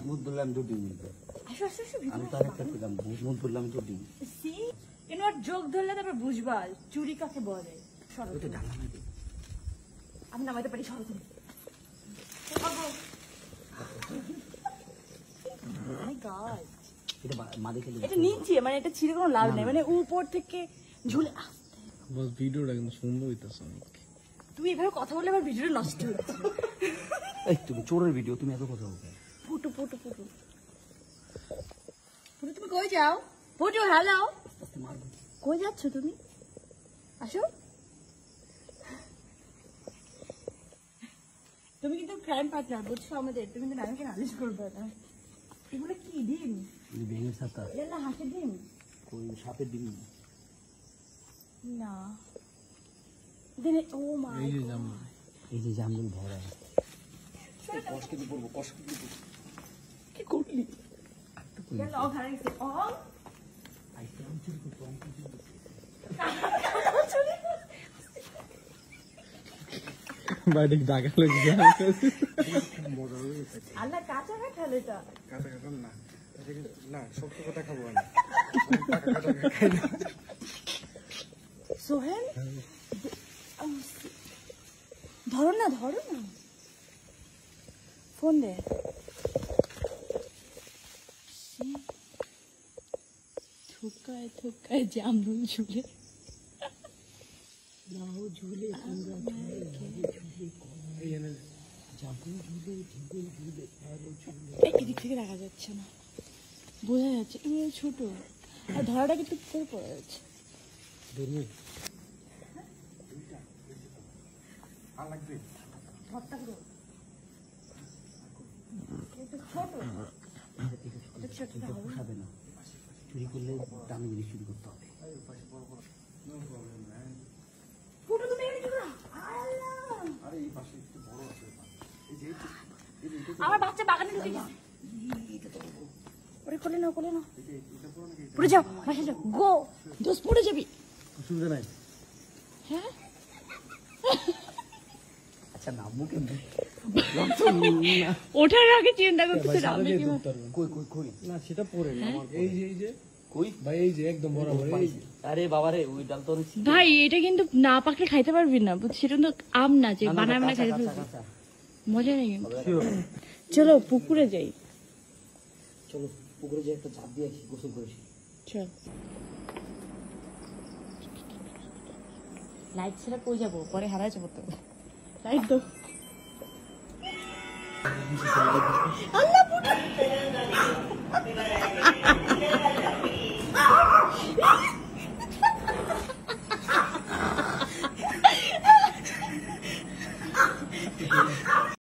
ভূত বললাম দুটি আমি তার একটা পেলাম ভূত বললাম দুটি যোগ ধরলে তারপর বুঝবা চুরি কাকে বলে। আমি নামাইতে পারি সরো তুমি। এটা নিচে মানে এটা ছিঁড়ে কোনো লাভ নেই, মানে উপর থেকে ঝুলে ভিডিওটা কিন্তু সুন্দর হইতেছে অনেক। তুমি এভাবে কথা বললে আমার ভিডিওটা নষ্ট হয়ে যাচ্ছে। এই তুমি চোরের ভিডিও তুমি এত কথা বলবে। ফুটু ফুটু ফুটু ফুটু তুমি কই যাও? ফুটু হ্যালো, কই যাচ্ছ তুমি? আসো। তুমি কিন্তু ক্রাইম পার্টনার বুঝছো আমাদের, তুমি কিন্তু নামকে নালিশ করবে না। এগুলো কি ডিম? ভেঙে ছাতা না হাঁসের ডিম, ওই সাপের ডিম না। ও মা এই যে জামগুলো ভরা কষ্ট পড়বো কষ্ট কি করলি? বাইরে দাগা লেগে আল্লাহ কাঁচা কাঁঠাল এটা। কাঁচা কাঁঠাল না, না শক্ত কথা খাবো না। সোহেল ধরো না ফোন দে। থুকায় থুকায় জামরুল ঝুলে এদিক থেকে দেখা যাচ্ছে না, বোঝা যাচ্ছে তুমি ছোট আর ধরাটা কিন্তু করে পড়ে যাচ্ছে। চুরি করলে দামি জিনিস চুরি করতে হবে। আমার বাচ্চা বাগানে ঢুকে গেছে। ওরে কোলে নাও পড়ে যাও, বাসা যাও, গো দোষ পড়ে যাবি, অসুবিধা নাই। হ্যাঁ আচ্ছা নামবো কেমন? ওঠার আগে চিন্তা করতেছে না সেটা পরে না। এই যে কই ভাই, এই যে একদম বরাবর। আরে বাবারে ওই ডাল তো ভাই এটা কিন্তু না পাকলে খাইতে পারবি না, সেটা তো আম না যে বানায় খাইতে পারবি, মজা নেই। চলো পুকুরে যাই, চলো পুকুরে যাই, একটা ঝাঁপ দিয়ে আসি, গোসল করেছি। চল। লাইট ছেড়ে কই যাবো, পরে হারাই যাবো তো। লাইট দাও। আল্লাহ